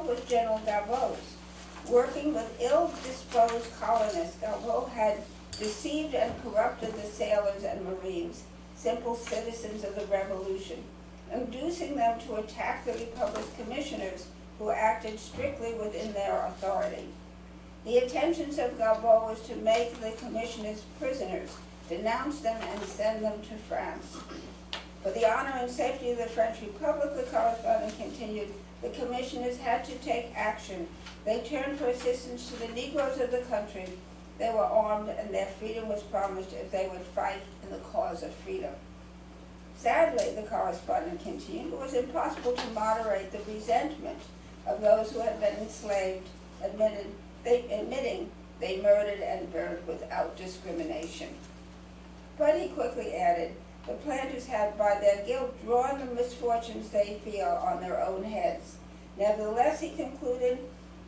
result was General Galbault's. Working with ill-disposed colonists, Galbault had deceived and corrupted the sailors and marines, simple citizens of the Revolution, inducing them to attack the Republic's commissioners who acted strictly within their authority. The intentions of Galbault was to make the commissioners prisoners, denounce them, and send them to France. For the honor and safety of the French Republic, the correspondent continued, the commissioners had to take action. They turned for assistance to the Negroes of the country. They were armed, and their freedom was promised if they would fight in the cause of freedom. Sadly, the correspondent continued, it was impossible to moderate the resentment of those who had been enslaved, admitting they murdered and burned without discrimination. But he quickly added, the planters had by their guilt drawn the misfortunes they feel on their own heads. Nevertheless, he concluded,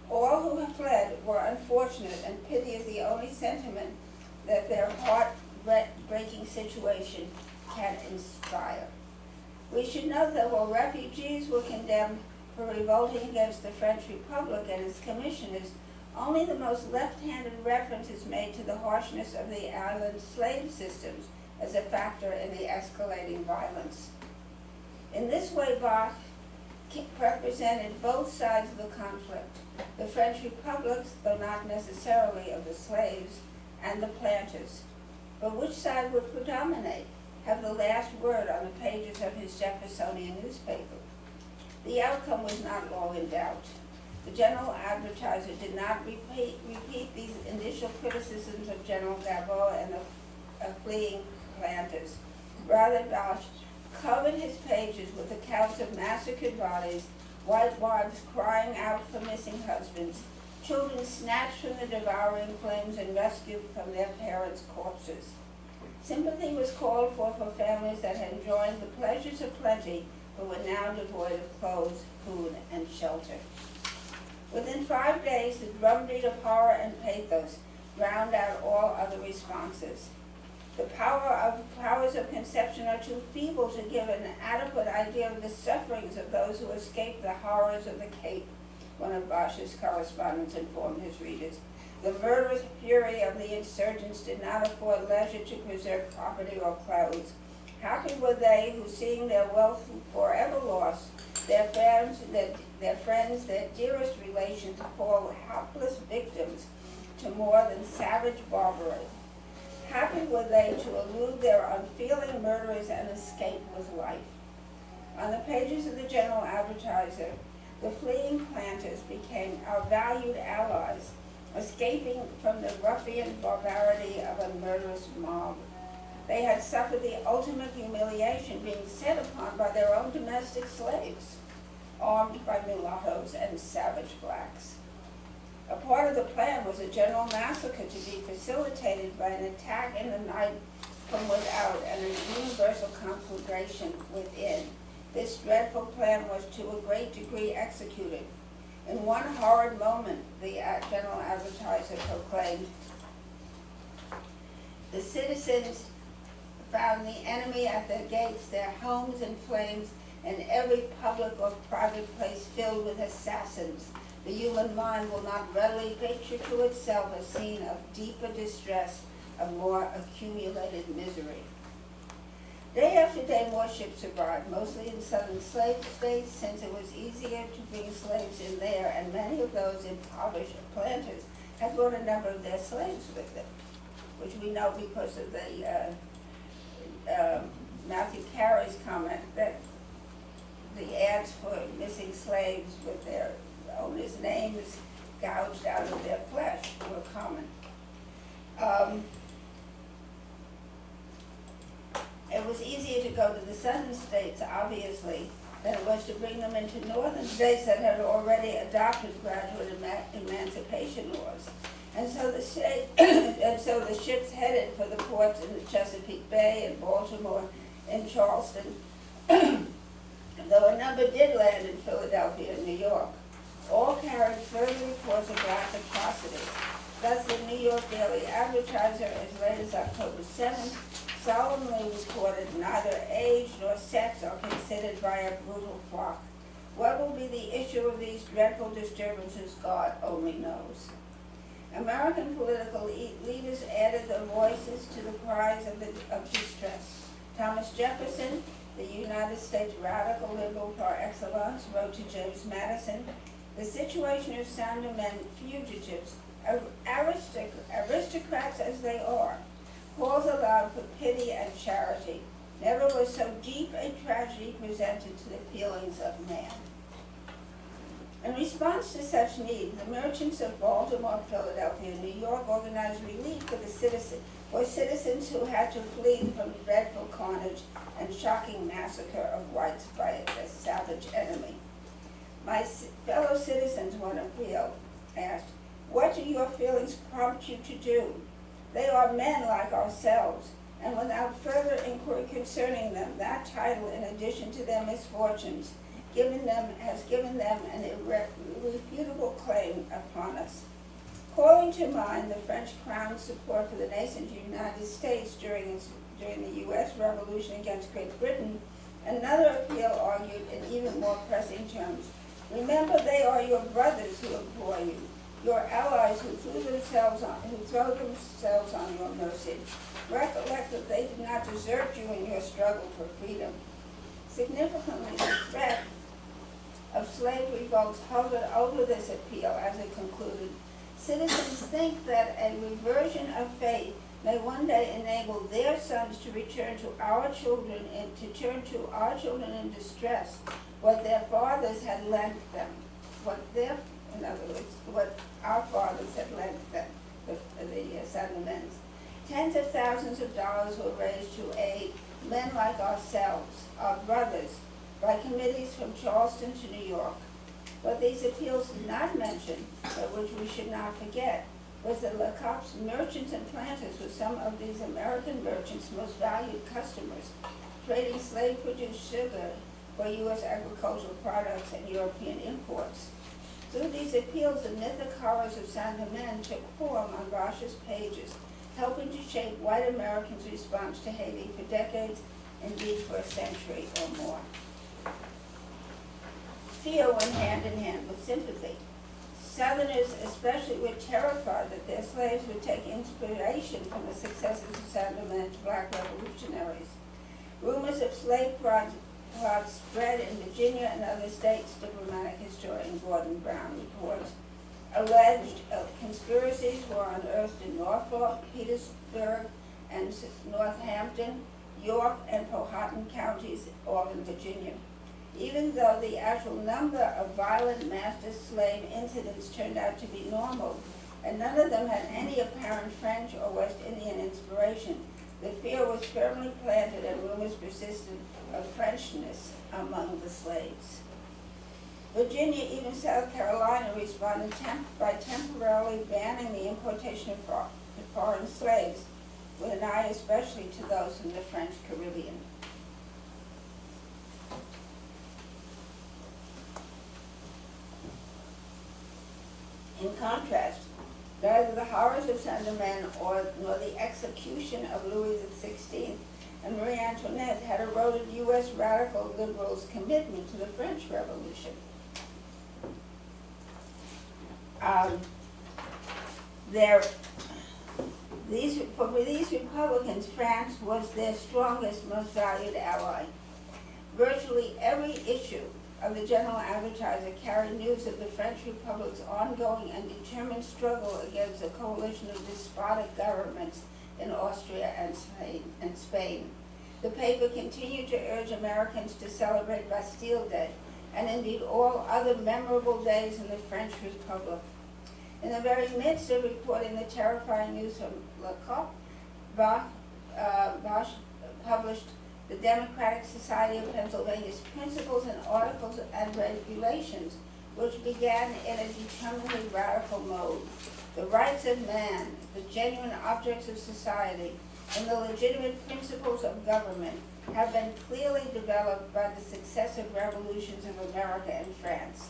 all who have fled were unfortunate, and pity is the only sentiment that their heart-breaking situation can inspire. We should note that while refugees were condemned for revolting against the French Republic and its commissioners, only the most left-handed reference is made to the harshness of the island slave systems as a factor in the escalating violence. In this way, Bach represented both sides of the conflict, the French republics, though not necessarily of the slaves, and the planters. But which side would predominate, have the last word on the pages of his Jeffersonian newspaper? The outcome was not long in doubt. The General Advertiser did not repeat these initial criticisms of General Galbault and the fleeing planters. Rather, Bosch covered his pages with accounts of massacred bodies, white wives crying out for missing husbands, children snatched from the devouring flames and rescued from their parents' corpses. Sympathy was called for families that had enjoyed the pleasures of plenty but were now devoid of clothes, food, and shelter. Within 5 days, the drumbeat of horror and pathos drowned out all other responses. The powers of conception are too feeble to give an adequate idea of the sufferings of those who escaped the horrors of the Cape, one of Bosch's correspondents informed his readers. The murderous fury of the insurgents did not afford leisure to preserve property or clothes. Happy were they who, seeing their wealth forever lost, their friends, their dearest relations fall helpless victims to more than savage barbarity. Happy were they to elude their unfeeling murderers and escape with life. On the pages of the General Advertiser, the fleeing planters became our valued allies, escaping from the ruffian barbarity of a murderous mob. They had suffered the ultimate humiliation, being set upon by their own domestic slaves, armed by mulattoes and savage blacks. A part of the plan was a general massacre to be facilitated by an attack in the night from without and a universal conflagration within. This dreadful plan was to a great degree executed. In one horrid moment, the General Advertiser proclaimed, the citizens found the enemy at their gates, their homes in flames, and every public or private place filled with assassins. The human mind will not readily picture to itself a scene of deeper distress, of more accumulated misery. Day after day, more ships arrived, mostly in southern slave states, since it was easier to bring slaves in there, and many of those impoverished planters had brought a number of their slaves with them, which we know because of the Matthew Carey's comment that the ads for missing slaves with their owners' names gouged out of their flesh were common. It was easier to go to the southern states, obviously, than it was to bring them into northern states that had already adopted graduate emancipation laws. And so the ships headed for the ports in the Chesapeake Bay and Baltimore and Charleston, though a number did land in Philadelphia and New York. All carried further reports of black atrocities. Thus, the New York Daily Advertiser, as late as October 7th, solemnly reported neither age nor sex are considered by a brutal flock. What will be the issue of these dreadful disturbances, God only knows. American political leaders added their voices to the cries of distress. Thomas Jefferson, the United States radical liberal par excellence, wrote to James Madison, "The situation of Saint Domingue fugitives, aristocrats as they are, calls aloud for pity and charity. Never was so deep a tragedy presented to the feelings of man." In response to such need, the merchants of Baltimore, Philadelphia, and New York organized relief for citizens who had to flee from the dreadful carnage and shocking massacre of whites by a savage enemy. "My fellow citizens," one appeal asked, "what do your feelings prompt you to do? They are men like ourselves, and without further inquiry concerning them, that title, in addition to their misfortunes, has given them an irrefutable claim upon us." Calling to mind the French Crown's support for the nascent United States during the U.S. Revolution against Great Britain, another appeal argued in even more pressing terms, "Remember, they are your brothers who implore you, your allies who throw themselves on your mercy. Recollect that they did not desert you in your struggle for freedom." Significantly, the threat of slave revolts hovered over this appeal as it concluded, "Citizens think that a reversion of faith may one day enable their sons to return to our children in distress what their fathers had lent them, what our fathers had lent them, the Saint Domingues. Tens of thousands of dollars were raised to aid men like ourselves, our brothers, by committees from Charleston to New York. What these appeals did not mention, but which we should not forget, was that Lecocq's merchants and planters were some of these American merchants' most valued customers, trading slave-produced sugar for U.S. agricultural products and European imports. Through these appeals, the mythic horrors of Saint Domingue took form on Bosch's pages, helping to shape white Americans' response to Haiti for decades, indeed for a century or more. Fear went hand in hand with sympathy. Southerners especially were terrified that their slaves would take inspiration from the successes of Saint Domingue's black revolutionaries. Rumors of slave plots spread in Virginia and other states, diplomatic historian Gordon Brown reports. Alleged conspiracies were unearthed in Norfolk, Petersburg, and Northampton, York, and Powhatan counties, all in Virginia. Even though the actual number of violent master slave incidents turned out to be normal, and none of them had any apparent French or West Indian inspiration, the fear was firmly planted and rumors persisted of Frenchness among the slaves. Virginia, even South Carolina, responded by temporarily banning the importation of foreign slaves, with an eye especially to those from the French Caribbean. In contrast, neither the horrors of Saint Domingue nor the execution of Louis XVI and Marie Antoinette had eroded U.S. radical liberals' commitment to the French Revolution. For these Republicans, France was their strongest, most valued ally. Virtually every issue of the General Advertiser carried news of the French Republic's ongoing and determined struggle against a coalition of despotic governments in Austria and Spain. The paper continued to urge Americans to celebrate Bastille Day, and indeed all other memorable days in the French Republic. In the very midst of reporting the terrifying news from Lecoq, Bosch published the Democratic Society of Pennsylvania's Principles and Articles and Regulations, which began in a determinedly radical mode. The rights of man, the genuine objects of society, and the legitimate principles of government have been clearly developed by the successive revolutions of America and France.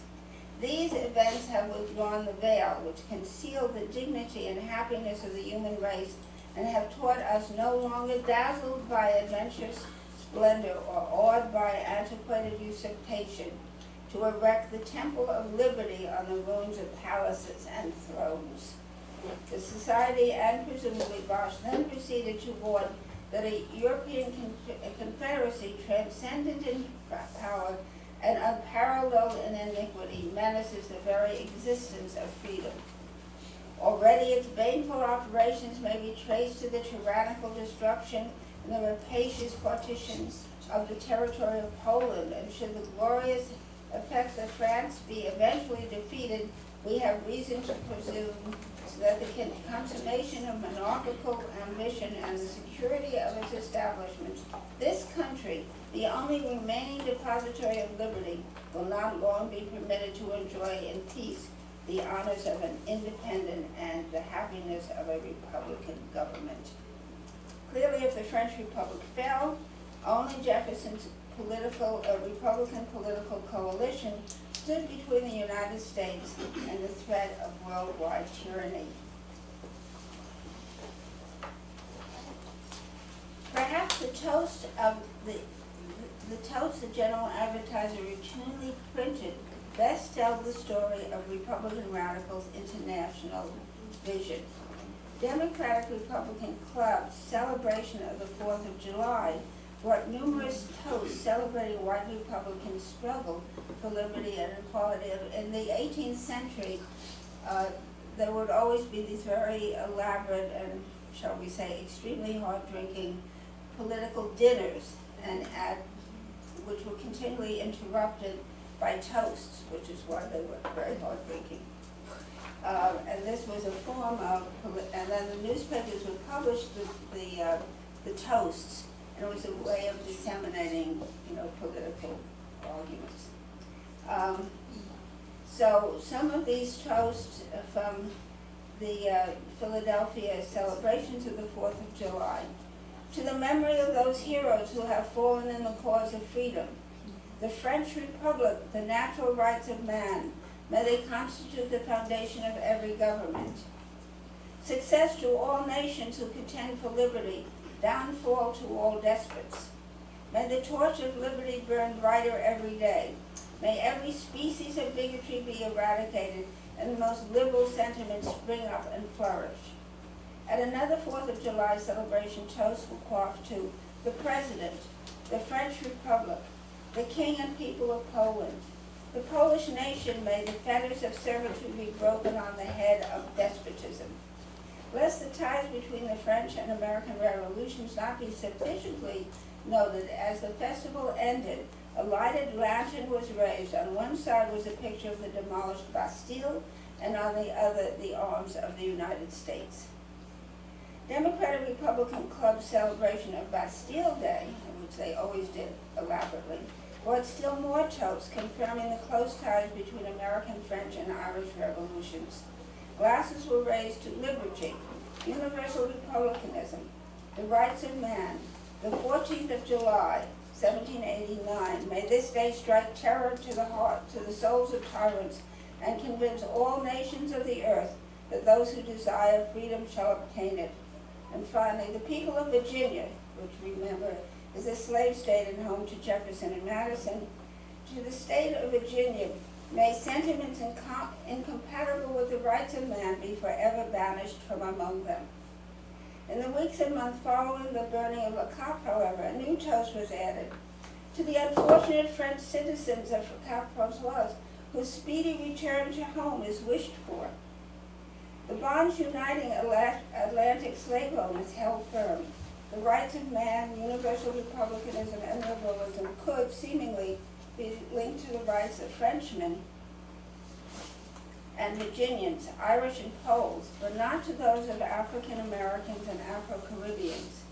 These events have withdrawn the veil which concealed the dignity and happiness of the human race, and have taught us no longer dazzled by adventurous splendor or awed by antiquated usurpation, to erect the Temple of Liberty on the ruins of palaces and thrones. The society and presumably Bosch then proceeded to warn that a European confederacy transcendent in power and unparalleled in iniquity menaces the very existence of freedom. Already its baneful operations may be traced to the tyrannical destruction and the rapacious partitions of the territory of Poland, and should the glorious effects of France be eventually defeated, we have reason to presume that the consummation of monarchical ambition and the security of its establishment, this country, the only remaining depository of liberty, will not long be permitted to enjoy in peace the honors of an independent and the happiness of a republican government. Clearly, if the French Republic fell, only Jefferson's Republican political coalition stood between the United States and the threat of worldwide tyranny. Perhaps the toast the General Advertiser routinely printed best tells the story of Republican radicals' international vision. Democratic Republican clubs' celebration of the 4th of July brought numerous toasts celebrating white Republican struggle for liberty and equality. In the 18th century, there would always be these very elaborate and, shall we say, extremely hard-drinking political dinners, and which were continually interrupted by toasts, which is why they were very hard-drinking. And this was a form of, and then the newspapers would publish the toasts, and it was a way of disseminating, political arguments. So some of these toasts from the Philadelphia celebrations of the 4th of July. To the memory of those heroes who have fallen in the cause of freedom, the French Republic, the natural rights of man, may they constitute the foundation of every government. Success to all nations who contend for liberty, downfall to all despots. May the torch of liberty burn brighter every day. May every species of bigotry be eradicated and the most liberal sentiments spring up and flourish. At another 4th of July celebration, toasts were quaffed to the President, the French Republic, the King and people of Poland. The Polish nation, may the fetters of servitude be broken on the head of despotism. Lest the ties between the French and American revolutions not be sufficiently noted, as the festival ended, a lighted lantern was raised. On one side was a picture of the demolished Bastille, and on the other, the arms of the United States. Democratic Republican Club celebration of Bastille Day, which they always did elaborately, brought still more toasts, confirming the close ties between American, French, and Irish revolutions. Glasses were raised to liberty, universal republicanism, the rights of man, the 14th of July, 1789. May this day strike terror to the heart, to the souls of tyrants, and convince all nations of the earth that those who desire freedom shall obtain it. And finally, the people of Virginia, which remember is a slave state and home to Jefferson and Madison, to the state of Virginia, may sentiments incompatible with the rights of man be forever banished from among them. In the weeks and months following the burning of Le Cap, however, a new toast was added to the unfortunate French citizens of Cap-Françoise, whose speedy return to home is wished for. The bonds uniting Atlantic slave owners held firm. The rights of man, universal republicanism, and liberalism could seemingly be linked to the rights of Frenchmen and Virginians, Irish and Poles, but not to those of African Americans and Afro-Caribbeans.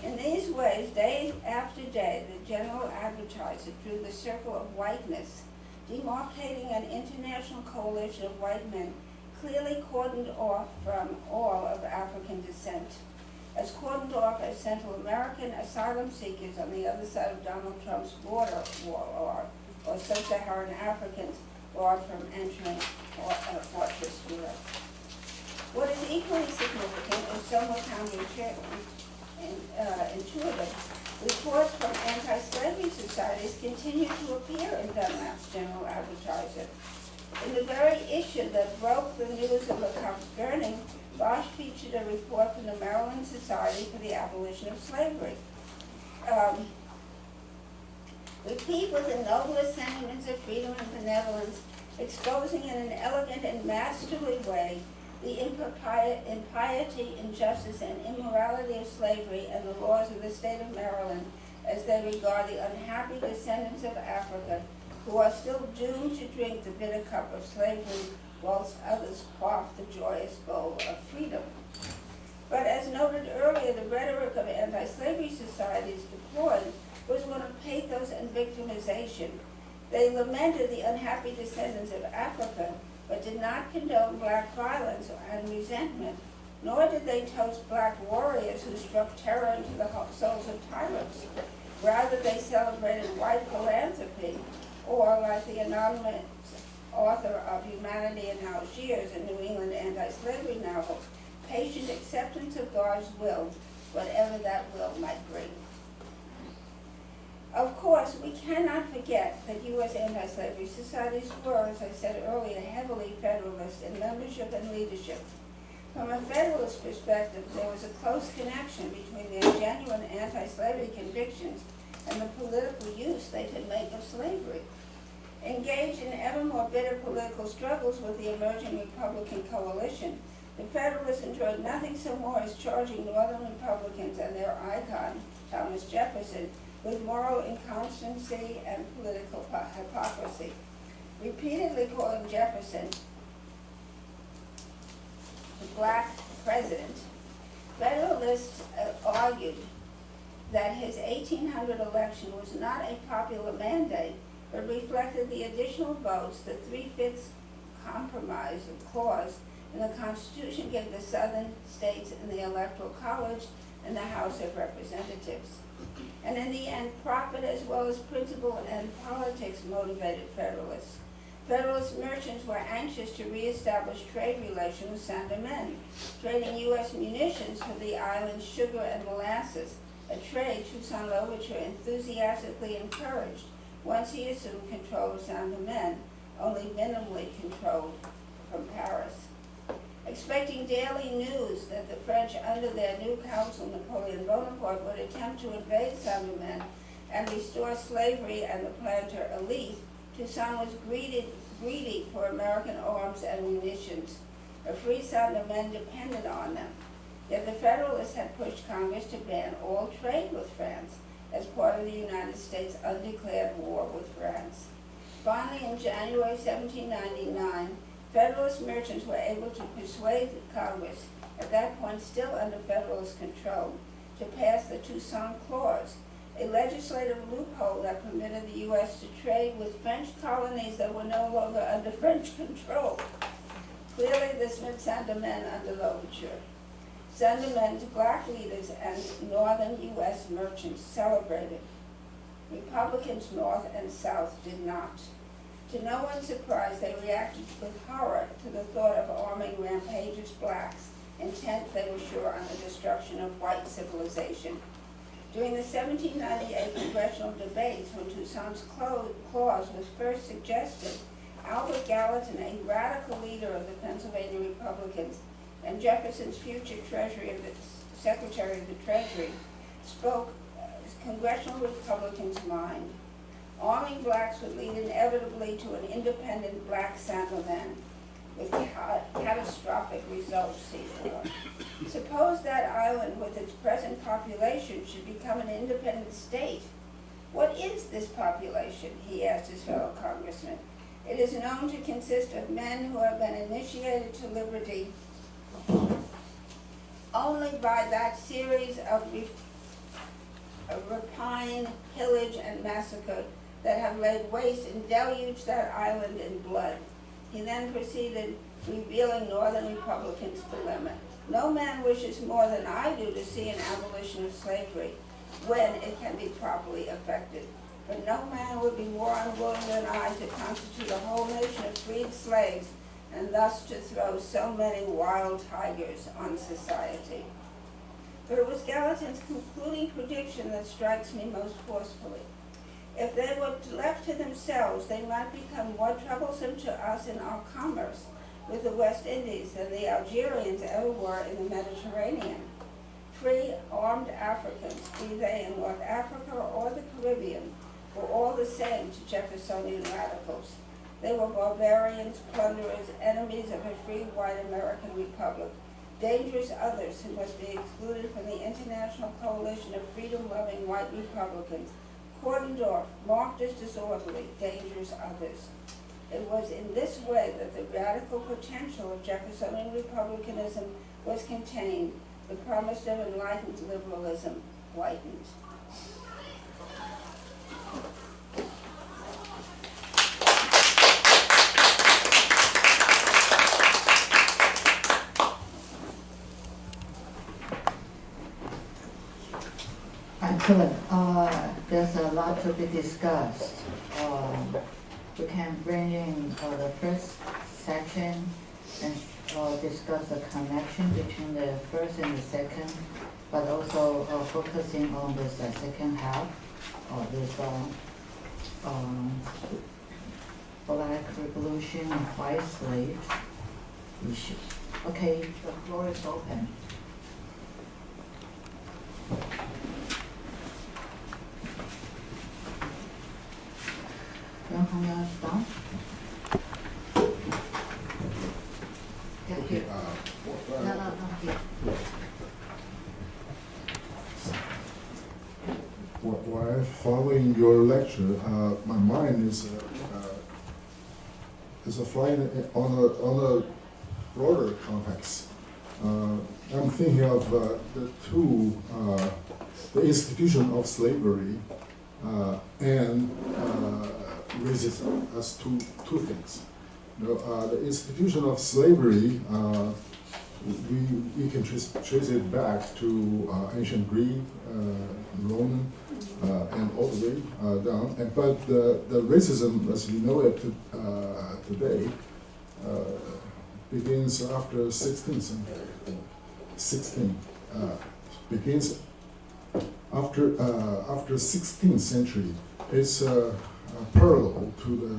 In these ways, day after day, the General Advertiser drew the circle of whiteness, demarcating an international coalition of white men clearly cordoned off from all of African descent, as cordoned off as Central American asylum seekers on the other side of Donald Trump's border wall or sub-Saharan Africans barred from entering fortress Europe. What is equally significant and somewhat counterintuitive Reports from anti-slavery societies continue to appear in Dunlap's General Advertiser. In the very issue that broke the news of Lecomp's burning, Bosch featured a report from the Maryland Society for the Abolition of Slavery. Replete with the noblest sentiments of freedom and benevolence, exposing in an elegant and masterly way the impiety, injustice, and immorality of slavery and the laws of the state of Maryland as they regard the unhappy descendants of Africa who are still doomed to drink the bitter cup of slavery whilst others quaff the joyous bowl of freedom. But as noted earlier, the rhetoric of anti-slavery societies deployed was one of pathos and victimization. They lamented the unhappy descendants of Africa, but did not condone black violence and resentment, nor did they toast black warriors who struck terror into the souls of tyrants. Rather, they celebrated white philanthropy, or, like the anonymous author of Humanity in Algiers, a New England anti-slavery novel, patient acceptance of God's will, whatever that will might bring. Of course, we cannot forget that U.S. anti-slavery societies were, as I said earlier, heavily Federalist in membership and leadership. From a Federalist perspective, there was a close connection between their genuine anti-slavery convictions and the political use they could make of slavery. Engaged in ever more bitter political struggles with the emerging Republican coalition, the Federalists enjoyed nothing so more as charging Northern Republicans and their icon, Thomas Jefferson, with moral inconstancy and political hypocrisy. Repeatedly calling Jefferson the black president, Federalists argued that his 1800 election was not a popular mandate, but reflected the additional votes the 3/5 compromise clause in the Constitution gave the Southern states in the Electoral College and the House of Representatives. And in the end, profit as well as principle and politics motivated Federalists. Federalist merchants were anxious to reestablish trade relations with Saint Domingue, trading U.S. munitions for the island's sugar and molasses, a trade Toussaint Louverture enthusiastically encouraged once he assumed control of Saint Domingue, only minimally controlled from Paris. Expecting daily news that the French, under their new consul Napoleon Bonaparte, would attempt to invade Saint Domingue and restore slavery and the planter elite, Toussaint was greedy for American arms and munitions. A free Saint Domingue depended on them. Yet the Federalists had pushed Congress to ban all trade with France as part of the United States' undeclared war with France. Finally, in January 1799, Federalist merchants were able to persuade Congress, at that point still under Federalist control, to pass the Toussaint Clause, a legislative loophole that permitted the U.S. to trade with French colonies that were no longer under French control. Clearly, this meant Saint Domingue under Louverture. Saint Domingue's black leaders and northern U.S. merchants celebrated. Republicans north and south did not. To no one's surprise, they reacted with horror to the thought of arming rampageous blacks, intent, they were sure, on the destruction of white civilization. During the 1798 Congressional debates, when Toussaint's clause was first suggested, Albert Gallatin, a radical leader of the Pennsylvania Republicans and Jefferson's future Secretary of the Treasury, spoke Congressional Republicans' mind. Arming blacks would lead inevitably to an independent black Saint Domingue, with catastrophic results, he thought. Suppose that island, with its present population, should become an independent state. What is this population? He asked his fellow congressman. It is known to consist of men who have been initiated to liberty only by that series of rapine, pillage, and massacre that have laid waste and deluged that island in blood. He then proceeded, revealing Northern Republicans' dilemma. No man wishes more than I do to see an abolition of slavery when it can be properly effected. But no man would be more unwilling than I to constitute a whole nation of freed slaves and thus to throw so many wild tigers on society. But it was Gallatin's concluding prediction that strikes me most forcefully. If they were left to themselves, they might become more troublesome to us in our commerce with the West Indies than the Algerians ever were in the Mediterranean. Free, armed Africans, be they in North Africa or the Caribbean, were all the same to Jeffersonian radicals. They were barbarians, plunderers, enemies of a free white American republic, dangerous others who must be excluded from the international coalition of freedom-loving white Republicans, cordoned off, marked as disorderly, dangerous others. It was in this way that the radical potential of Jeffersonian republicanism was contained, the promise of enlightened liberalism whitened. Excellent. There's a lot to be discussed. We can bring in the first section and discuss the connection between the first and the second, but also focusing on this second half of this Black Revolution and white slaves issue. Okay, the floor is open. Start? Okay. No, here. While following your lecture, my mind is flying on a broader context. I'm thinking of the two, the institution of slavery and racism as two things. The institution of slavery, we can trace it back to ancient Greek, Roman, and all the way down. But the racism, as we know it today, begins after 16th century. Begins after 16th century. It's parallel to the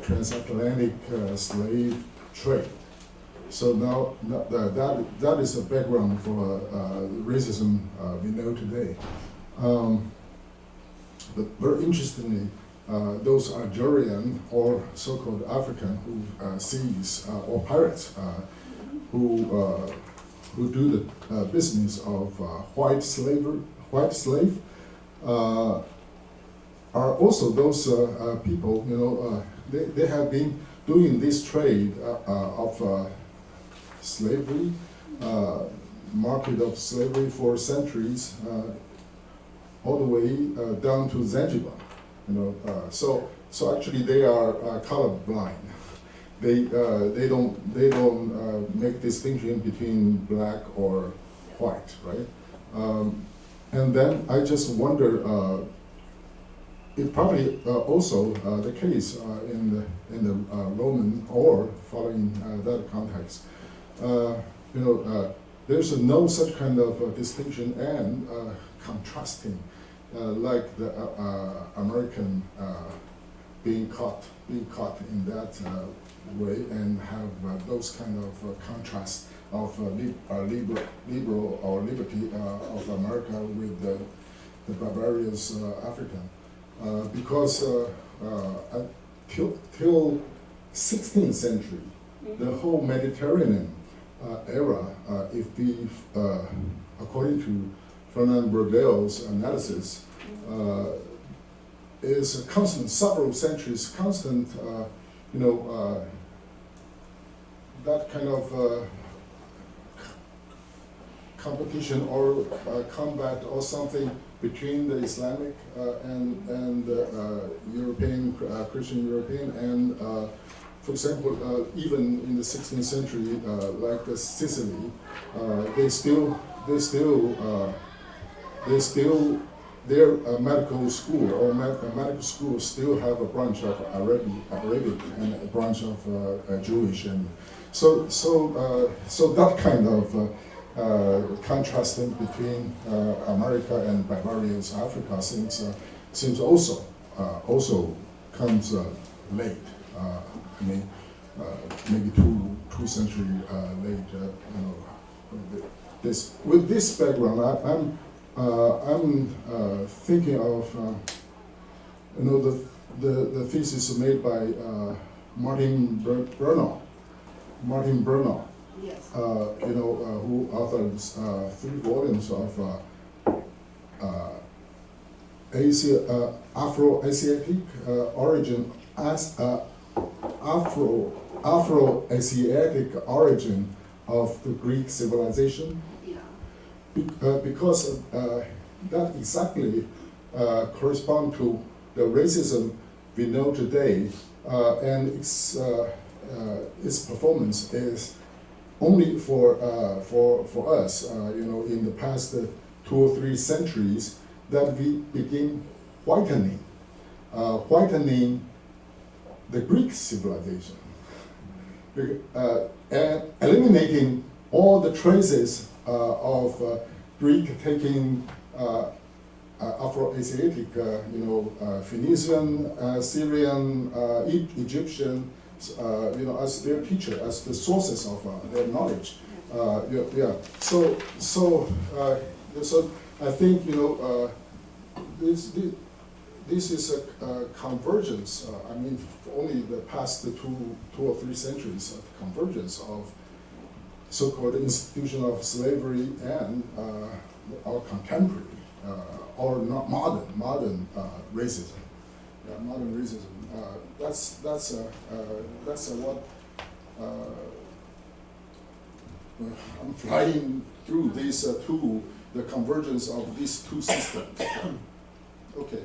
transatlantic slave trade. So now that is a background for racism we know today. But very interestingly, those Algerian or so-called African who seize or pirates who do the business of white slave are also those people. They have been doing this trade of slavery, market of slavery for centuries, all the way down to Zanzibar. So actually they are colorblind. They don't make distinction between black or white, right? And then I just wonder. It probably also the case in the Roman or following that context. There's no such kind of distinction and contrasting like the American being caught in that way and have those kind of contrast of liberal or liberty of America with the barbarous African. Because till 16th century, the whole Mediterranean era, if we, according to Fernand Braudel's analysis, is a constant, several centuries, constant, that kind of competition or combat or something between the Islamic and European, Christian European, and for example, even in the 16th century, like Sicily, their medical school or medical school still have a branch of Arabic and a branch of Jewish, and so that kind of contrasting between America and barbarians Africa seems also comes late. I mean, maybe two century late. With this background, I'm thinking of the thesis made by Martin Bernal. Yes. Who authored 3 volumes of Afro-Asiatic origin as Afro-Asiatic origin of the Greek civilization. Yeah. Because that exactly correspond to the racism we know today, and its performance is only for us, in the past 2 or 3 centuries, that we begin whitening the Greek civilization, and eliminating all the traces of Greek taking Afro-Asiatic, Phoenician, Syrian, Egyptian, as their teacher, as the sources of their knowledge. So I think this is a convergence. I mean, only the past 2 or 3 centuries of convergence of so-called institution of slavery and our contemporary or not modern racism. Modern racism. That's what I'm flying through these the convergence of these 2 systems. Okay.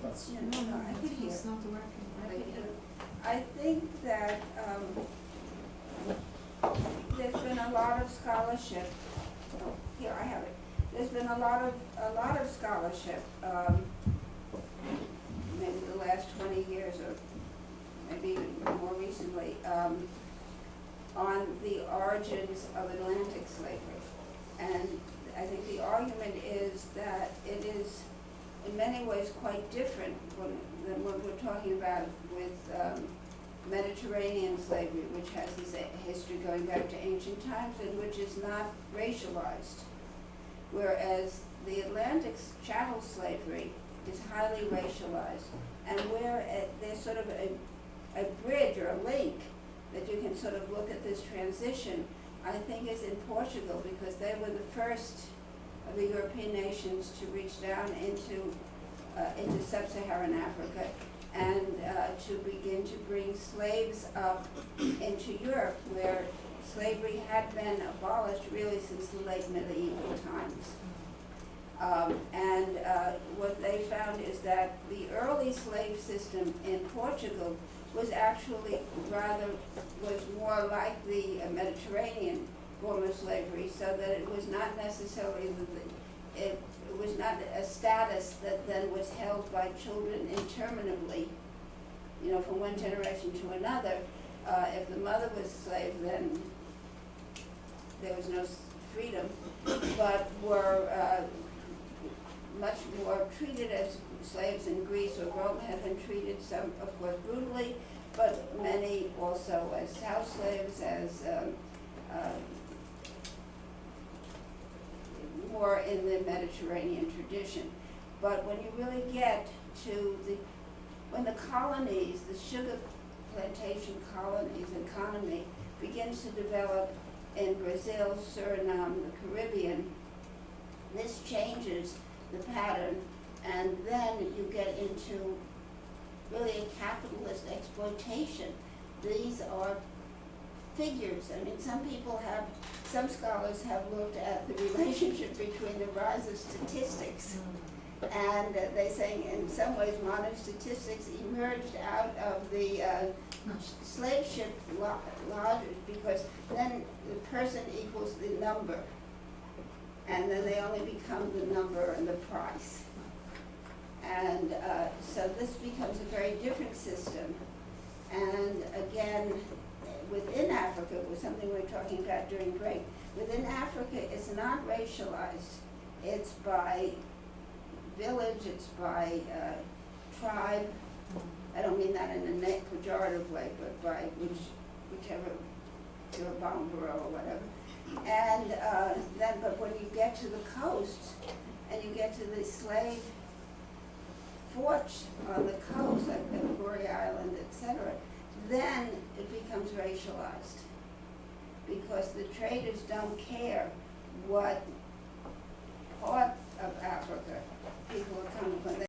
That's. Yeah, no, I could hear. It's not working. I think that there's been a lot of scholarship. Oh, here I have it. There's been a lot of scholarship, maybe the last 20 years or maybe even more recently, on the origins of Atlantic slavery. And I think the argument is that it is in many ways quite different than what we're talking about with Mediterranean slavery, which has this history going back to ancient times and which is not racialized. Whereas the Atlantic chattel slavery is highly racialized, and where there's sort of a bridge or a link that you can sort of look at this transition, I think is in Portugal, because they were the first of the European nations to reach down into sub-Saharan Africa and to begin to bring slaves up into Europe, where slavery had been abolished really since the late medieval times. What they found is that the early slave system in Portugal was actually was more like the Mediterranean form of slavery, so that it was not necessarily it was not a status that then was held by children interminably, from one generation to another. If the mother was a slave, then there was no freedom, but were much more treated as slaves in Greece or Rome had been treated, some of course brutally, but many also as house slaves, as more in the Mediterranean tradition. But when you really get to when the colonies, the sugar plantation colonies economy begins to develop in Brazil, Suriname, the Caribbean, this changes the pattern, and then you get into really a capitalist exploitation. These are figures. I mean, some scholars have looked at the relationship between the rise of statistics, and they say in some ways modern statistics emerged out of the slave ship logic, because then the person equals the number, and then they only become the number and the price. And so this becomes a very different system. And again, within Africa, it was was something we were talking about during break. Within Africa, it's not racialized. It's by village, it's by tribe. I don't mean that in a pejorative way, but by whichever, if you're a Bambara or whatever. And then, but when you get to the coast, and you get to the slave forts on the coast, like Barbary Island, etc., then it becomes racialized. Because the traders don't care what part of Africa people are coming from.